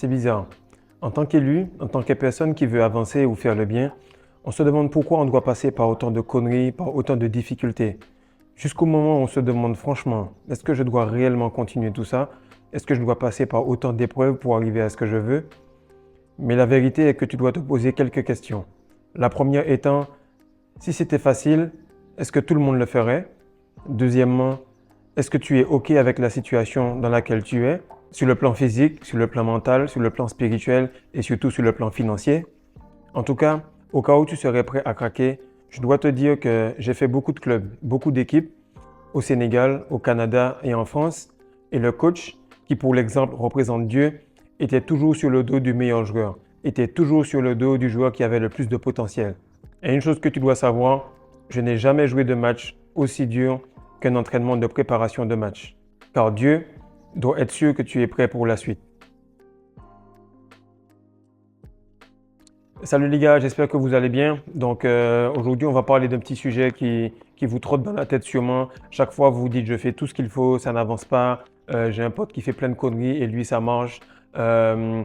C'est bizarre. En tant qu'élu, en tant que personne qui veut avancer ou faire le bien, on se demande pourquoi on doit passer par autant de conneries, par autant de difficultés. Jusqu'au moment où on se demande franchement, est-ce que je dois réellement continuer tout ça? Est-ce que je dois passer par autant d'épreuves pour arriver à ce que je veux? Mais la vérité est que tu dois te poser quelques questions. La première étant, si c'était facile, est-ce que tout le monde le ferait? Deuxièmement, est-ce que tu es OK avec la situation dans laquelle tu es, sur le plan physique, sur le plan mental, sur le plan spirituel et surtout sur le plan financier? En tout cas, au cas où tu serais prêt à craquer, je dois te dire que j'ai fait beaucoup de clubs, beaucoup d'équipes au Sénégal, au Canada et en France. Et le coach, qui pour l'exemple représente Dieu, était toujours sur le dos du meilleur joueur, était toujours sur le dos du joueur qui avait le plus de potentiel. Et une chose que tu dois savoir, je n'ai jamais joué de match aussi dur qu'un entraînement de préparation de match. Car Dieu doit être sûr que tu es prêt pour la suite. Salut les gars, j'espère que vous allez bien. Donc aujourd'hui, on va parler d'un petit sujet qui vous trotte dans la tête sûrement. Chaque fois, vous vous dites, je fais tout ce qu'il faut, ça n'avance pas. J'ai un pote qui fait plein de conneries et lui, ça marche. Euh,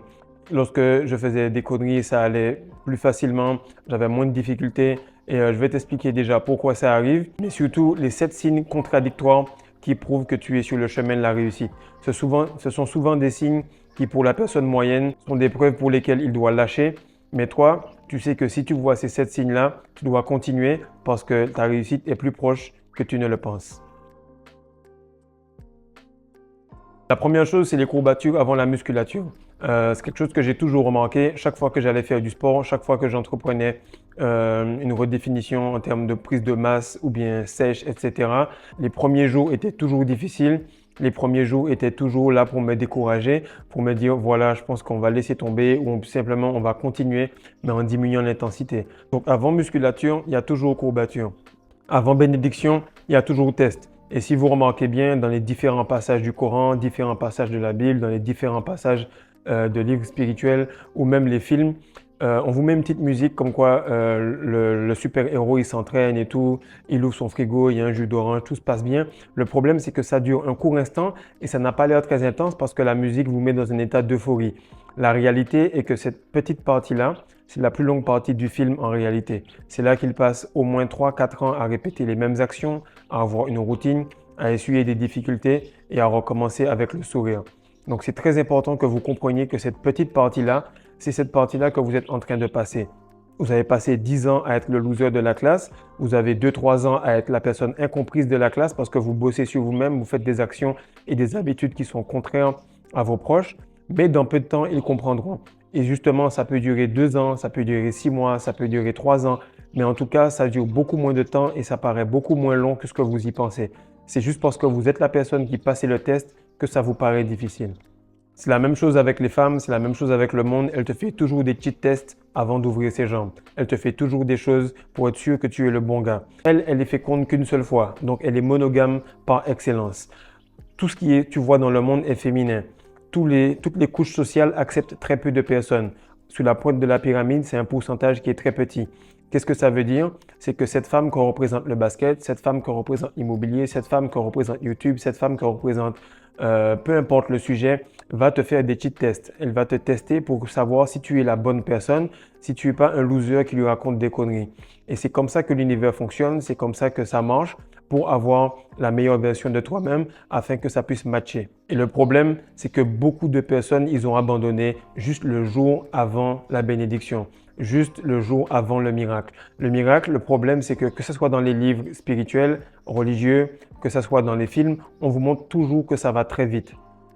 Lorsque je faisais des conneries, ça allait plus facilement, j'avais moins de difficultés. Et je vais t'expliquer déjà pourquoi ça arrive, mais surtout les 7 signes contradictoires qui prouvent que tu es sur le chemin de la réussite. Ce sont souvent des signes qui, pour la personne moyenne, sont des preuves pour lesquelles il doit lâcher. Mais toi, tu sais que si tu vois ces 7 signes-là, tu dois continuer parce que ta réussite est plus proche que tu ne le penses. La première chose, c'est les courbatures avant la musculature. C'est quelque chose que j'ai toujours remarqué. Chaque fois que j'allais faire du sport, chaque fois que j'entreprenais une redéfinition en termes de prise de masse ou bien sèche, etc., les premiers jours étaient toujours difficiles. Les premiers jours étaient toujours là pour me décourager, pour me dire, voilà, je pense qu'on va laisser tomber ou simplement on va continuer, mais en diminuant l'intensité. Donc avant musculature, il y a toujours courbature. Avant bénédiction, il y a toujours test. Et si vous remarquez bien, dans les différents passages du Coran, différents passages de la Bible, dans les différents passages de livres spirituels ou même les films, on vous met une petite musique comme quoi le super-héros il s'entraîne et tout, il ouvre son frigo, il y a un jus d'orange, tout se passe bien. Le problème c'est que ça dure un court instant et ça n'a pas l'air très intense parce que la musique vous met dans un état d'euphorie. La réalité est que cette petite partie-là, c'est la plus longue partie du film en réalité. C'est là qu'il passe au moins 3-4 ans à répéter les mêmes actions, à avoir une routine, à essuyer des difficultés et à recommencer avec le sourire. Donc c'est très important que vous compreniez que cette petite partie-là, c'est cette partie-là que vous êtes en train de passer. Vous avez passé 10 ans à être le loser de la classe, vous avez 2-3 ans à être la personne incomprise de la classe parce que vous bossez sur vous-même, vous faites des actions et des habitudes qui sont contraires à vos proches, mais dans peu de temps, ils comprendront. Et justement, ça peut durer 2 ans, ça peut durer 6 mois, ça peut durer 3 ans, mais en tout cas, ça dure beaucoup moins de temps et ça paraît beaucoup moins long que ce que vous y pensez. C'est juste parce que vous êtes la personne qui passe le test que ça vous paraît difficile. C'est la même chose avec les femmes, c'est la même chose avec le monde. Elle te fait toujours des petits tests avant d'ouvrir ses jambes. Elle te fait toujours des choses pour être sûre que tu es le bon gars. Elle est féconde qu'une seule fois, donc elle est monogame par excellence. Tout ce qui est, tu vois dans le monde est féminin. Toutes les couches sociales acceptent très peu de personnes. Sur la pointe de la pyramide, c'est un pourcentage qui est très petit. Qu'est-ce que ça veut dire? C'est que cette femme qu'on représente le basket, cette femme qu'on représente l'immobilier, cette femme qu'on représente YouTube, cette femme qu'on représente peu importe le sujet, va te faire des petits tests. Elle va te tester pour savoir si tu es la bonne personne, si tu n'es pas un loser qui lui raconte des conneries. Et c'est comme ça que l'univers fonctionne, c'est comme ça que ça marche pour avoir la meilleure version de toi-même afin que ça puisse matcher. Et le problème, c'est que beaucoup de personnes, ils ont abandonné juste le jour avant la bénédiction, juste le jour avant le miracle. Le miracle, le problème, c'est que ce soit dans les livres spirituels, religieux, que ce soit dans les films, on vous montre toujours que ça va très vite.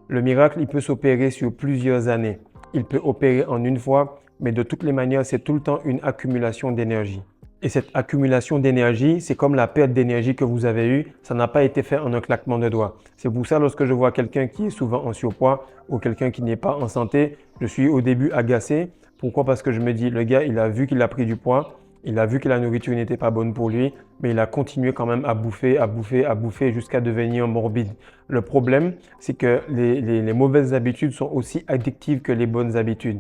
Le miracle, il peut s'opérer sur plusieurs années. Il peut opérer en une fois, mais de toutes les manières, c'est tout le temps une accumulation d'énergie. Et cette accumulation d'énergie, c'est comme la perte d'énergie que vous avez eue, ça n'a pas été fait en un claquement de doigts. C'est pour ça, lorsque je vois quelqu'un qui est souvent en surpoids ou quelqu'un qui n'est pas en santé, je suis au début agacé. Pourquoi? Parce que je me dis, le gars, il a vu qu'il a pris du poids, il a vu que la nourriture n'était pas bonne pour lui, mais il a continué quand même à bouffer, à bouffer, à bouffer jusqu'à devenir morbide. Le problème, c'est que les mauvaises habitudes sont aussi addictives que les bonnes habitudes.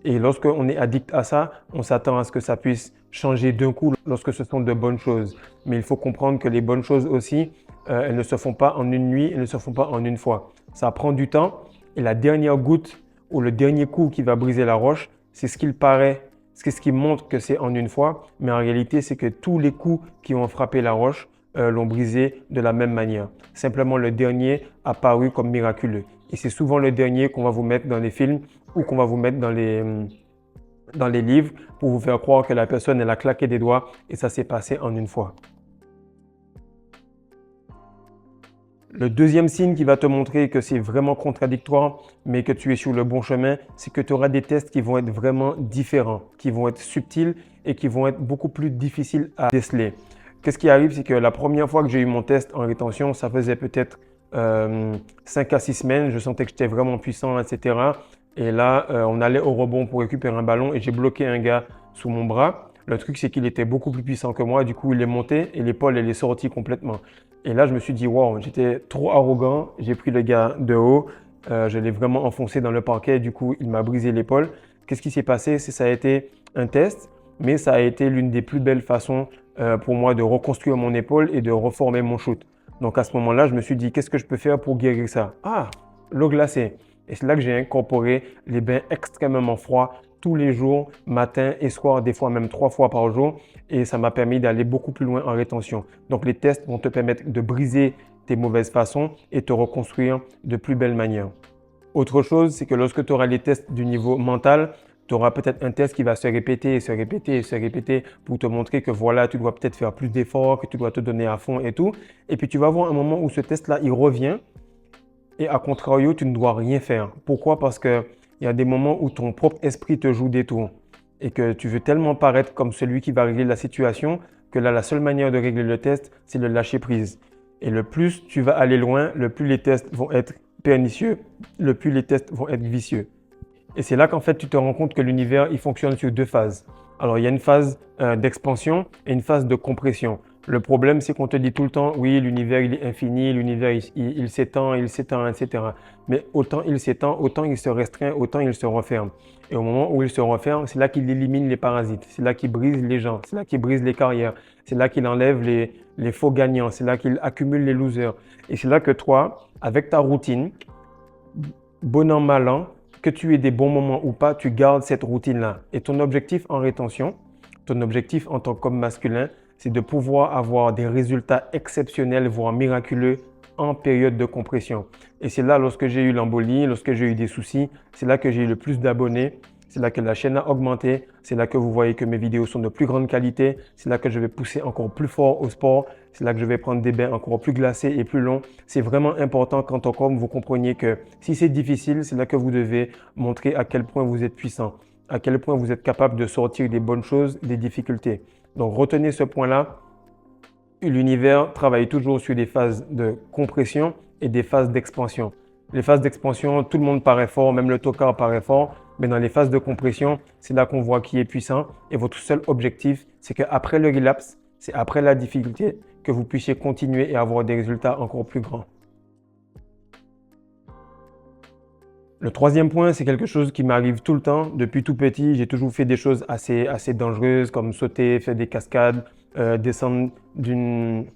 Et lorsqu'on est addict à ça, on s'attend à ce que ça puisse changer d'un coup lorsque ce sont de bonnes choses. Mais il faut comprendre que les bonnes choses aussi, elles ne se font pas en une nuit, elles ne se font pas en une fois. Ça prend du temps et la dernière goutte ou le dernier coup qui va briser la roche, c'est ce qu'il paraît, c'est ce qui montre que c'est en une fois, mais en réalité, c'est que tous les coups qui ont frappé la roche l'ont brisé de la même manière. Simplement, le dernier a paru comme miraculeux. Et c'est souvent le dernier qu'on va vous mettre dans les films ou qu'on va vous mettre dans les livres pour vous faire croire que la personne, elle a claqué des doigts et ça s'est passé en une fois. Le deuxième signe qui va te montrer que c'est vraiment contradictoire, mais que tu es sur le bon chemin, c'est que tu auras des tests qui vont être vraiment différents, qui vont être subtils et qui vont être beaucoup plus difficiles à déceler. Qu'est-ce qui arrive, c'est que la première fois que j'ai eu mon test en rétention, ça faisait peut-être 5 à 6 semaines, je sentais que j'étais vraiment puissant, etc. Et là, on allait au rebond pour récupérer un ballon et j'ai bloqué un gars sous mon bras. Le truc, c'est qu'il était beaucoup plus puissant que moi, du coup, il est monté et l'épaule, elle est sortie complètement. Et là, je me suis dit, wow, j'étais trop arrogant, j'ai pris le gars de haut, je l'ai vraiment enfoncé dans le parquet, du coup, il m'a brisé l'épaule. Qu'est-ce qui s'est passé? Ça a été un test, mais ça a été l'une des plus belles façons pour moi de reconstruire mon épaule et de reformer mon shoot. Donc à ce moment-là, je me suis dit, qu'est-ce que je peux faire pour guérir ça? Ah, l'eau glacée. Et c'est là que j'ai incorporé les bains extrêmement froids tous les jours, matin et soir, des fois même 3 fois par jour. Et ça m'a permis d'aller beaucoup plus loin en rétention. Donc les tests vont te permettre de briser tes mauvaises façons et te reconstruire de plus belles manières. Autre chose, c'est que lorsque tu auras les tests du niveau mental, tu auras peut-être un test qui va se répéter et se répéter et se répéter pour te montrer que voilà, tu dois peut-être faire plus d'efforts, que tu dois te donner à fond et tout. Et puis tu vas voir un moment où ce test-là, il revient et à contrario, tu ne dois rien faire. Pourquoi? Parce qu'il y a des moments où ton propre esprit te joue des tours et que tu veux tellement paraître comme celui qui va régler la situation que là, la seule manière de régler le test, c'est de lâcher prise. Et le plus tu vas aller loin, le plus les tests vont être pernicieux, le plus les tests vont être vicieux. Et c'est là qu'en fait, tu te rends compte que l'univers, il fonctionne sur deux phases. Alors, il y a une phase d'expansion et une phase de compression. Le problème, c'est qu'on te dit tout le temps, oui, l'univers, il est infini, l'univers, il s'étend, etc. Mais autant il s'étend, autant il se restreint, autant il se referme. Et au moment où il se referme, c'est là qu'il élimine les parasites, c'est là qu'il brise les gens, c'est là qu'il brise les carrières, c'est là qu'il enlève les faux gagnants, c'est là qu'il accumule les losers. Et c'est là que toi, avec ta routine, bon an, mal an, que tu aies des bons moments ou pas, tu gardes cette routine-là. Et ton objectif en rétention, ton objectif en tant qu'homme masculin, c'est de pouvoir avoir des résultats exceptionnels, voire miraculeux en période de compression. Et c'est là, lorsque j'ai eu l'embolie, lorsque j'ai eu des soucis, c'est là que j'ai eu le plus d'abonnés. C'est là que la chaîne a augmenté. C'est là que vous voyez que mes vidéos sont de plus grande qualité. C'est là que je vais pousser encore plus fort au sport. C'est là que je vais prendre des bains encore plus glacés et plus longs. C'est vraiment important qu'en tant qu'homme, vous compreniez que si c'est difficile, c'est là que vous devez montrer à quel point vous êtes puissant, à quel point vous êtes capable de sortir des bonnes choses, des difficultés. Donc retenez ce point-là. L'univers travaille toujours sur des phases de compression et des phases d'expansion. Les phases d'expansion, tout le monde paraît fort, même le tocard paraît fort. Mais dans les phases de compression, c'est là qu'on voit qui est puissant. Et votre seul objectif, c'est qu'après le relapse, c'est après la difficulté, que vous puissiez continuer et avoir des résultats encore plus grands. Le troisième point, c'est quelque chose qui m'arrive tout le temps. Depuis tout petit, j'ai toujours fait des choses assez dangereuses comme sauter, faire des cascades, descendre d'une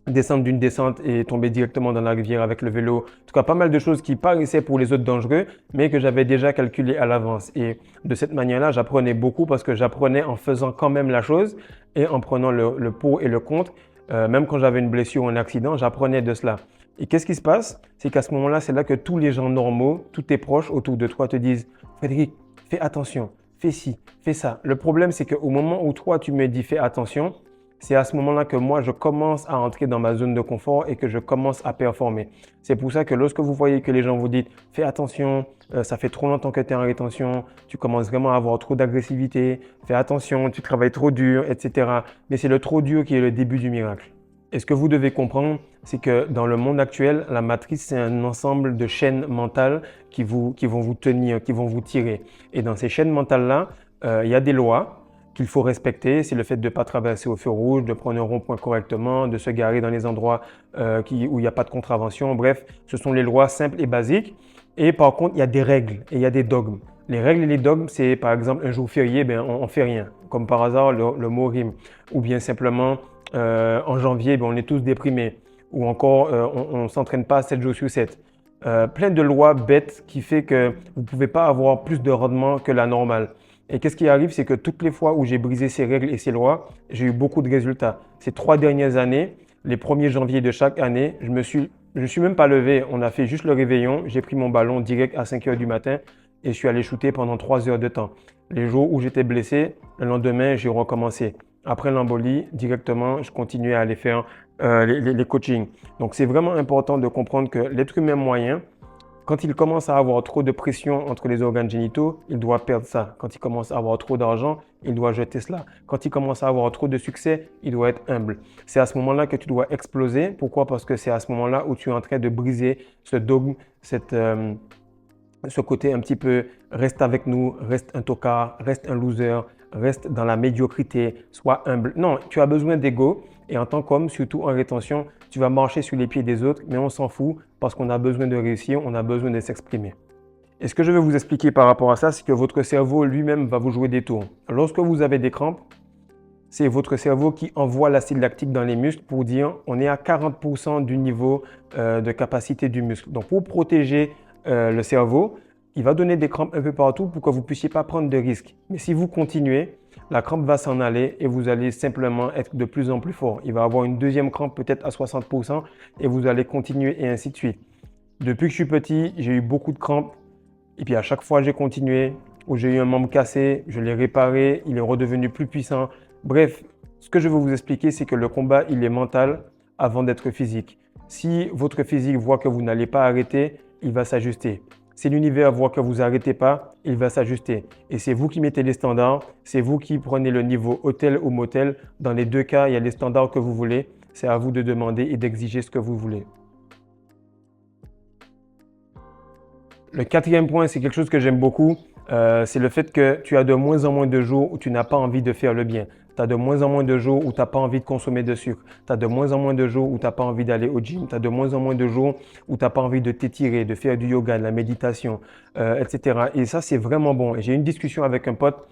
descente et tomber directement dans la rivière avec le vélo. En tout cas, pas mal de choses qui paraissaient pour les autres dangereux, mais que j'avais déjà calculé à l'avance. Et de cette manière-là, j'apprenais beaucoup parce que j'apprenais en faisant quand même la chose et en prenant le pour et le contre. Même quand j'avais une blessure ou un accident, j'apprenais de cela. Et qu'est-ce qui se passe? C'est qu'à ce moment-là, c'est là que tous les gens normaux, tous tes proches autour de toi te disent « Frédéric, fais attention, fais ci, fais ça ». Le problème, c'est qu'au moment où toi, tu me dis « fais attention », c'est à ce moment-là que moi, je commence à entrer dans ma zone de confort et que je commence à performer. C'est pour ça que lorsque vous voyez que les gens vous disent « fais attention, ça fait trop longtemps que tu es en rétention, tu commences vraiment à avoir trop d'agressivité, fais attention, tu travailles trop dur, etc. » Mais c'est le trop dur qui est le début du miracle. Et ce que vous devez comprendre, c'est que dans le monde actuel, la matrice, c'est un ensemble de chaînes mentales qui vont vous tenir, qui vont vous tirer. Et dans ces chaînes mentales-là, il y a des lois qu'il faut respecter. C'est le fait de ne pas traverser au feu rouge, de prendre un rond-point correctement, de se garer dans les endroits où il n'y a pas de contravention. Bref, ce sont les lois simples et basiques. Et par contre, il y a des règles et il y a des dogmes. Les règles et les dogmes, c'est par exemple un jour férié, on ne fait rien. Comme par hasard, le mot rime. Ou bien simplement, en janvier, on est tous déprimés. Ou encore, on ne s'entraîne pas 7 jours sur 7. plein de lois bêtes qui fait que vous ne pouvez pas avoir plus de rendement que la normale. Et qu'est-ce qui arrive, c'est que toutes les fois où j'ai brisé ces règles et ces lois, j'ai eu beaucoup de résultats. Ces 3 dernières années, les 1er janvier de chaque année, je me suis même pas levé. On a fait juste le réveillon. J'ai pris mon ballon direct à 5 heures du matin et je suis allé shooter pendant 3 heures de temps. Les jours où j'étais blessé, le lendemain, j'ai recommencé. Après l'embolie, directement, je continuais à aller faire les coachings. Donc, c'est vraiment important de comprendre que l'être humain moyen, quand il commence à avoir trop de pression entre les organes génitaux, il doit perdre ça. Quand il commence à avoir trop d'argent, il doit jeter cela. Quand il commence à avoir trop de succès, il doit être humble. C'est à ce moment-là que tu dois exploser. Pourquoi? Parce que c'est à ce moment-là où tu es en train de briser ce dogme, ce côté un petit peu reste avec nous, reste un tocard, reste un loser, reste dans la médiocrité, sois humble. Non, tu as besoin d'ego et en tant qu'homme, surtout en rétention, tu vas marcher sur les pieds des autres, mais on s'en fout parce qu'on a besoin de réussir, on a besoin de s'exprimer. Et ce que je veux vous expliquer par rapport à ça, c'est que votre cerveau lui-même va vous jouer des tours. Lorsque vous avez des crampes, c'est votre cerveau qui envoie l'acide lactique dans les muscles pour dire on est à 40% du niveau de capacité du muscle. Donc pour protéger le cerveau, il va donner des crampes un peu partout pour que vous ne puissiez pas prendre de risques. Mais si vous continuez, la crampe va s'en aller et vous allez simplement être de plus en plus fort. Il va avoir une deuxième crampe peut-être à 60% et vous allez continuer et ainsi de suite. Depuis que je suis petit, j'ai eu beaucoup de crampes et puis à chaque fois j'ai continué, où j'ai eu un membre cassé, je l'ai réparé, il est redevenu plus puissant. Bref, ce que je veux vous expliquer, c'est que le combat, il est mental avant d'être physique. Si votre physique voit que vous n'allez pas arrêter, il va s'ajuster. Si l'univers voit que vous n'arrêtez pas, il va s'ajuster. Et c'est vous qui mettez les standards, c'est vous qui prenez le niveau hôtel ou motel. Dans les deux cas, il y a les standards que vous voulez. C'est à vous de demander et d'exiger ce que vous voulez. Le 4e point, c'est quelque chose que j'aime beaucoup. C'est le fait que tu as de moins en moins de jours où tu n'as pas envie de faire le bien. Tu as de moins en moins de jours où tu n'as pas envie de consommer de sucre. Tu as de moins en moins de jours où tu n'as pas envie d'aller au gym. Tu as de moins en moins de jours où tu n'as pas envie de t'étirer, de faire du yoga, de la méditation, etc. Et ça, c'est vraiment bon. Et j'ai eu une discussion avec un pote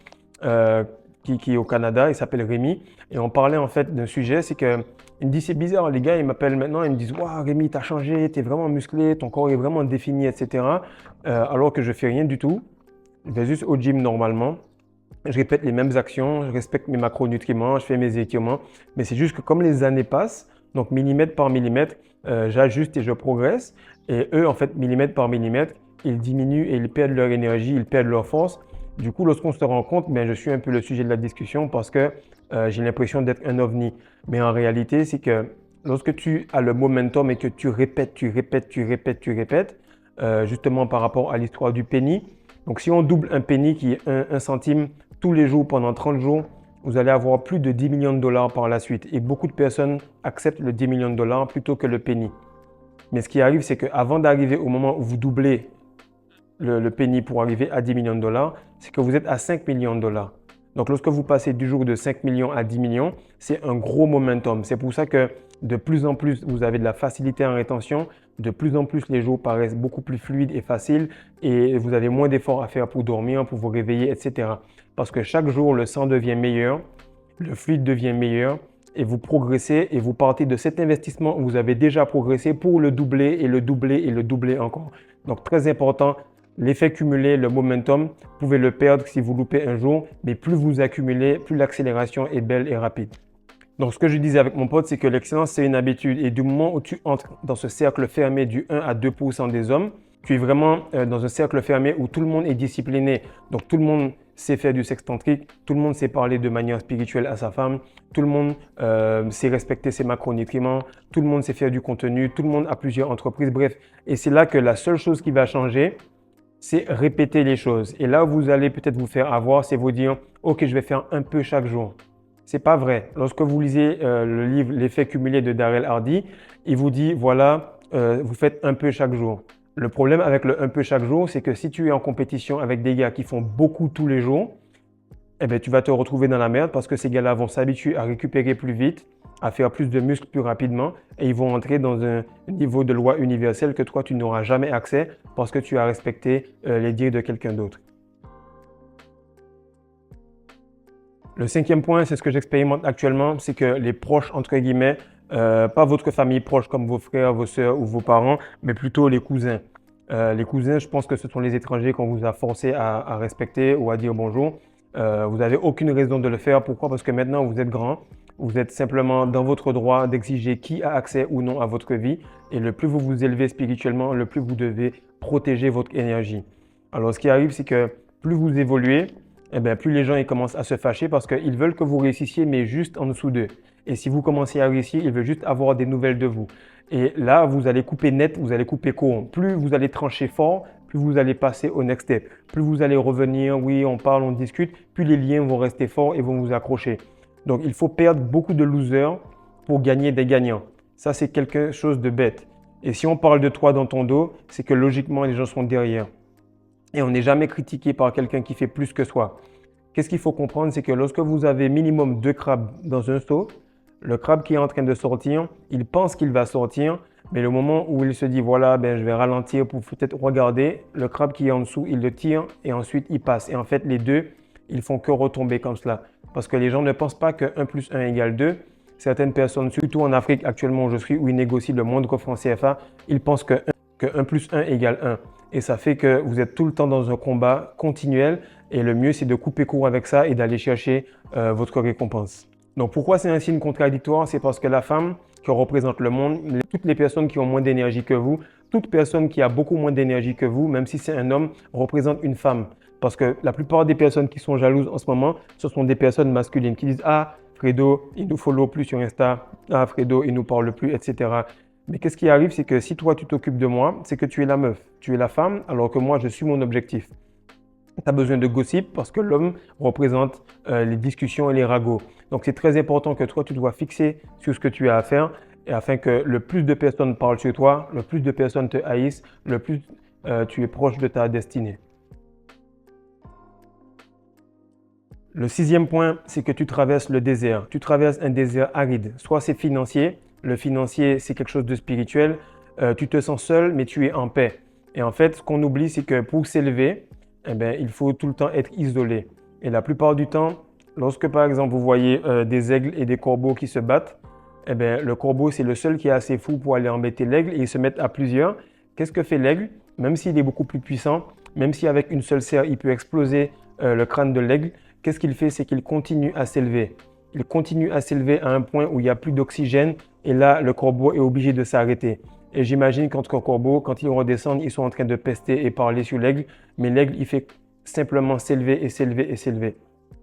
qui est au Canada, il s'appelle Rémi. Et on parlait en fait d'un sujet, c'est que il me dit c'est bizarre, les gars, ils m'appellent maintenant, ils me disent waouh Rémi, t'as changé, t'es vraiment musclé, ton corps est vraiment défini, etc. Alors que je fais rien du tout. Je vais juste au gym normalement. Je répète les mêmes actions, je respecte mes macronutriments, je fais mes étirements. Mais c'est juste que comme les années passent, donc millimètre par millimètre, j'ajuste et je progresse. Et eux, en fait, millimètre par millimètre, ils diminuent et ils perdent leur énergie, ils perdent leur force. Du coup, lorsqu'on se rend compte, je suis un peu le sujet de la discussion parce que j'ai l'impression d'être un ovni. Mais en réalité, c'est que lorsque tu as le momentum et que tu répètes, justement par rapport à l'histoire du penny. Donc, si on double un penny qui est 1 centime tous les jours pendant 30 jours, vous allez avoir plus de 10 millions de dollars par la suite. Et beaucoup de personnes acceptent le 10 millions de dollars plutôt que le penny. Mais ce qui arrive, c'est qu'avant d'arriver au moment où vous doublez le penny pour arriver à 10 millions de dollars, c'est que vous êtes à 5 millions de dollars. Donc, lorsque vous passez du jour de 5 millions à 10 millions, c'est un gros momentum. C'est pour ça que de plus en plus, vous avez de la facilité en rétention. De plus en plus, les jours paraissent beaucoup plus fluides et faciles et vous avez moins d'efforts à faire pour dormir, pour vous réveiller, etc. Parce que chaque jour, le sang devient meilleur, le fluide devient meilleur et vous progressez et vous partez de cet investissement où vous avez déjà progressé pour le doubler et le doubler et le doubler encore. Donc, très important. L'effet cumulé, le momentum, vous pouvez le perdre si vous loupez un jour, mais plus vous accumulez, plus l'accélération est belle et rapide. Donc, ce que je disais avec mon pote, c'est que l'excellence, c'est une habitude. Et du moment où tu entres dans ce cercle fermé du 1 à 2% des hommes, tu es vraiment dans un cercle fermé où tout le monde est discipliné. Donc, tout le monde sait faire du sexe tantrique, tout le monde sait parler de manière spirituelle à sa femme, tout le monde sait respecter ses macronutriments, tout le monde sait faire du contenu, tout le monde a plusieurs entreprises, bref. Et c'est là que la seule chose qui va changer, c'est répéter les choses. Et là, vous allez peut-être vous faire avoir, c'est vous dire « Ok, je vais faire un peu chaque jour ». C'est pas vrai. Lorsque vous lisez le livre L'effet cumulé de Darrell Hardy, il vous dit voilà, vous faites un peu chaque jour. Le problème avec le un peu chaque jour, c'est que si tu es en compétition avec des gars qui font beaucoup tous les jours, eh bien, tu vas te retrouver dans la merde parce que ces gars-là vont s'habituer à récupérer plus vite, à faire plus de muscles plus rapidement et ils vont entrer dans un niveau de loi universelle que toi, tu n'auras jamais accès parce que tu as respecté les dires de quelqu'un d'autre. Le 5e point, c'est ce que j'expérimente actuellement, c'est que les proches, entre guillemets, pas votre famille proche comme vos frères, vos sœurs ou vos parents, mais plutôt les cousins. Les cousins, je pense que ce sont les étrangers qu'on vous a forcé à respecter ou à dire bonjour. Vous n'avez aucune raison de le faire. Pourquoi? Parce que maintenant, vous êtes grand. Vous êtes simplement dans votre droit d'exiger qui a accès ou non à votre vie. Et le plus vous vous élevez spirituellement, le plus vous devez protéger votre énergie. Alors, ce qui arrive, c'est que plus vous évoluez, eh bien, plus les gens ils commencent à se fâcher parce qu'ils veulent que vous réussissiez, mais juste en dessous d'eux. Et si vous commencez à réussir, ils veulent juste avoir des nouvelles de vous. Et là, vous allez couper net, vous allez couper court. Plus vous allez trancher fort, plus vous allez passer au next step. Plus vous allez revenir, oui, on parle, on discute, plus les liens vont rester forts et vont vous accrocher. Donc, il faut perdre beaucoup de losers pour gagner des gagnants. Ça, c'est quelque chose de bête. Et si on parle de toi dans ton dos, c'est que logiquement, les gens sont derrière. Et on n'est jamais critiqué par quelqu'un qui fait plus que soi. Qu'est-ce qu'il faut comprendre? C'est que lorsque vous avez minimum 2 crabes dans un seau, le crabe qui est en train de sortir, il pense qu'il va sortir, mais le moment où il se dit voilà, ben, je vais ralentir pour peut-être regarder, le crabe qui est en dessous, il le tire et ensuite il passe. Et en fait, les deux, ils font que retomber comme cela. Parce que les gens ne pensent pas que 1 plus 1 égale 2. Certaines personnes, surtout en Afrique actuellement où je suis, où ils négocient le moindre franc CFA, ils pensent que 1 plus 1 égale 1. Et ça fait que vous êtes tout le temps dans un combat continuel. Et le mieux, c'est de couper court avec ça et d'aller chercher votre récompense. Donc, pourquoi c'est un signe contradictoire? C'est parce que la femme qui représente le monde, toutes les personnes qui ont moins d'énergie que vous, toute personne qui a beaucoup moins d'énergie que vous, même si c'est un homme, représente une femme. Parce que la plupart des personnes qui sont jalouses en ce moment, ce sont des personnes masculines qui disent « Ah, Fredo, il nous follow plus sur Insta. Ah, Fredo, il nous parle plus, etc. » Mais qu'est-ce qui arrive, c'est que si toi, tu t'occupes de moi, c'est que tu es la meuf, tu es la femme, alors que moi, je suis mon objectif. Tu as besoin de gossip parce que l'homme représente les discussions et les ragots. Donc, c'est très important que toi, tu dois fixer sur ce que tu as à faire et afin que le plus de personnes parlent sur toi, le plus de personnes te haïssent, le plus tu es proche de ta destinée. Le 6e point, c'est que tu traverses le désert. Tu traverses un désert aride. Soit c'est financier. Le financier, c'est quelque chose de spirituel. Tu te sens seul, mais tu es en paix. Et en fait, ce qu'on oublie, c'est que pour s'élever, eh bien, il faut tout le temps être isolé. Et la plupart du temps, lorsque par exemple vous voyez des aigles et des corbeaux qui se battent, eh bien, le corbeau, c'est le seul qui est assez fou pour aller embêter l'aigle et ils se mettent à plusieurs. Qu'est-ce que fait l'aigle? Même s'il est beaucoup plus puissant, même si avec une seule serre, il peut exploser le crâne de l'aigle, qu'est-ce qu'il fait? C'est qu'il continue à s'élever. Il continue à s'élever à un point où il n'y a plus d'oxygène et là, le corbeau est obligé de s'arrêter. Et j'imagine qu'entre corbeaux, quand ils redescendent, ils sont en train de pester et parler sur l'aigle, mais l'aigle, il fait simplement s'élever et s'élever et s'élever.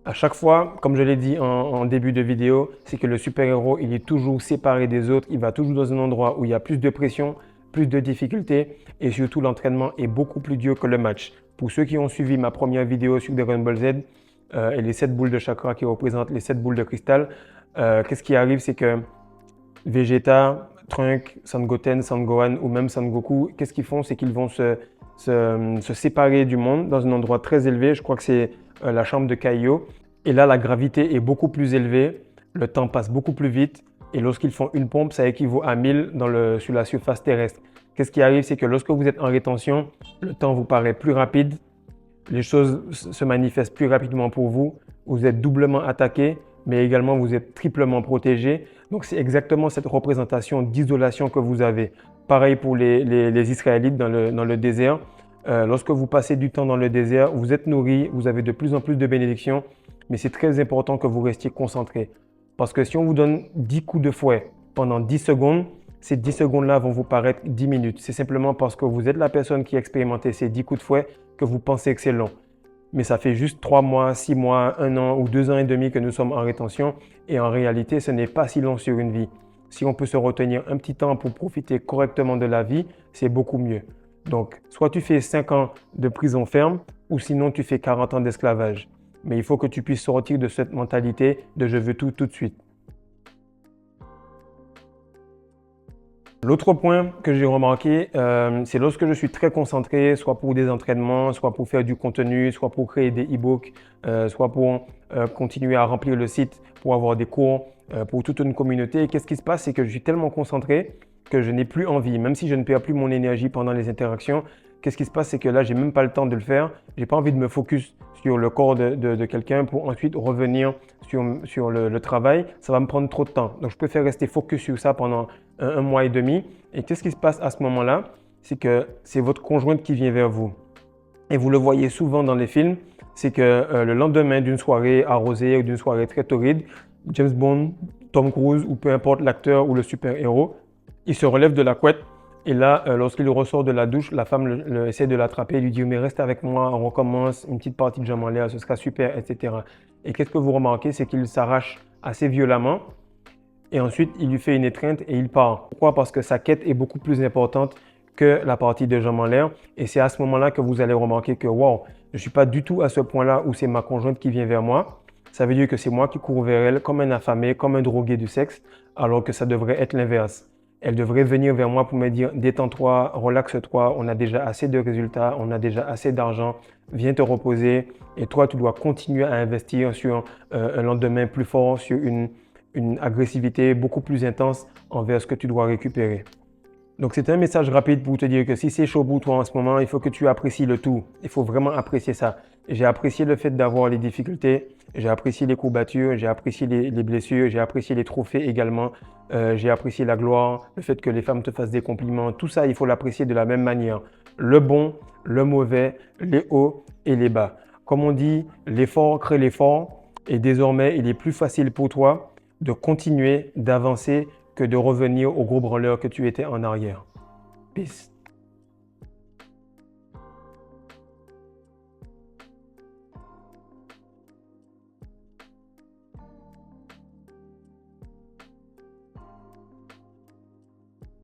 À chaque fois, comme je l'ai dit en début de vidéo, c'est que le super-héros, il est toujours séparé des autres, il va toujours dans un endroit où il y a plus de pression, plus de difficultés et surtout l'entraînement est beaucoup plus dur que le match. Pour ceux qui ont suivi ma première vidéo sur Dragon Ball Z et les 7 boules de chakra qui représentent les 7 boules de cristal, qu'est-ce qui arrive, c'est que Vegeta, Trunks, Son Goten, Son Gohan ou même Son Goku, qu'est-ce qu'ils font? C'est qu'ils vont se séparer du monde dans un endroit très élevé. Je crois que c'est la chambre de Kaio. Et là, la gravité est beaucoup plus élevée, le temps passe beaucoup plus vite. Et lorsqu'ils font une pompe, ça équivaut à 1000 sur la surface terrestre. Qu'est-ce qui arrive? C'est que lorsque vous êtes en rétention, le temps vous paraît plus rapide, les choses se manifestent plus rapidement pour vous, vous êtes doublement attaqué, mais également vous êtes triplement protégé. Donc c'est exactement cette représentation d'isolation que vous avez. Pareil pour les Israélites dans le désert. Lorsque vous passez du temps dans le désert, vous êtes nourri, vous avez de plus en plus de bénédictions, mais c'est très important que vous restiez concentré. Parce que si on vous donne 10 coups de fouet pendant 10 secondes, ces 10 secondes-là vont vous paraître 10 minutes. C'est simplement parce que vous êtes la personne qui a expérimenté ces 10 coups de fouet que vous pensez que c'est long. Mais ça fait juste 3 mois, 6 mois, 1 an ou 2 ans et demi que nous sommes en rétention et en réalité, ce n'est pas si long sur une vie. Si on peut se retenir un petit temps pour profiter correctement de la vie, c'est beaucoup mieux. Donc, soit tu fais 5 ans de prison ferme ou sinon tu fais 40 ans d'esclavage. Mais il faut que tu puisses sortir de cette mentalité de « je veux tout de suite ». L'autre point que j'ai remarqué, c'est lorsque je suis très concentré, soit pour des entraînements, soit pour faire du contenu, soit pour créer des e-books, soit pour continuer à remplir le site, pour avoir des cours, pour toute une communauté. Qu'est-ce qui se passe? C'est que je suis tellement concentré que je n'ai plus envie, même si je ne perds plus mon énergie pendant les interactions. Qu'est-ce qui se passe? C'est que là, j'ai même pas le temps de le faire. J'ai pas envie de me focus sur le corps de quelqu'un pour ensuite revenir sur le travail. Ça va me prendre trop de temps. Donc, je préfère rester focus sur ça pendant un mois et demi. Et qu'est-ce qui se passe à ce moment-là? c'est que c'est votre conjointe qui vient vers vous. Et vous le voyez souvent dans les films, c'est que le lendemain d'une soirée arrosée ou d'une soirée très torride, James Bond, Tom Cruise ou peu importe l'acteur ou le super-héros, il se relève de la couette et là, lorsqu'il ressort de la douche, la femme essaie de l'attraper et lui dit « mais reste avec moi, on recommence, une petite partie de jambes en l'air, ce sera super, etc. » Et qu'est-ce que vous remarquez, c'est qu'il s'arrache assez violemment et ensuite il lui fait une étreinte et il part. Pourquoi? Parce que sa quête est beaucoup plus importante que la partie de jambes en l'air et c'est à ce moment-là que vous allez remarquer que wow, je ne suis pas du tout à ce point-là où c'est ma conjointe qui vient vers moi. Ça veut dire que c'est moi qui cours vers elle comme un affamé, comme un drogué du sexe, alors que ça devrait être l'inverse. Elle devrait venir vers moi pour me dire « détends-toi, relaxe-toi, on a déjà assez de résultats, on a déjà assez d'argent, viens te reposer et toi, tu dois continuer à investir sur un lendemain plus fort, sur une agressivité beaucoup plus intense envers ce que tu dois récupérer. » Donc, c'est un message rapide pour te dire que si c'est chaud pour toi en ce moment, il faut que tu apprécies le tout. Il faut vraiment apprécier ça. J'ai apprécié le fait d'avoir les difficultés, j'ai apprécié les courbatures, j'ai apprécié les blessures, j'ai apprécié les trophées également, j'ai apprécié la gloire, le fait que les femmes te fassent des compliments. Tout ça, il faut l'apprécier de la même manière. Le bon, le mauvais, les hauts et les bas. Comme on dit, l'effort crée l'effort et désormais, il est plus facile pour toi de continuer, d'avancer que de revenir au gros branleur que tu étais en arrière. Peace.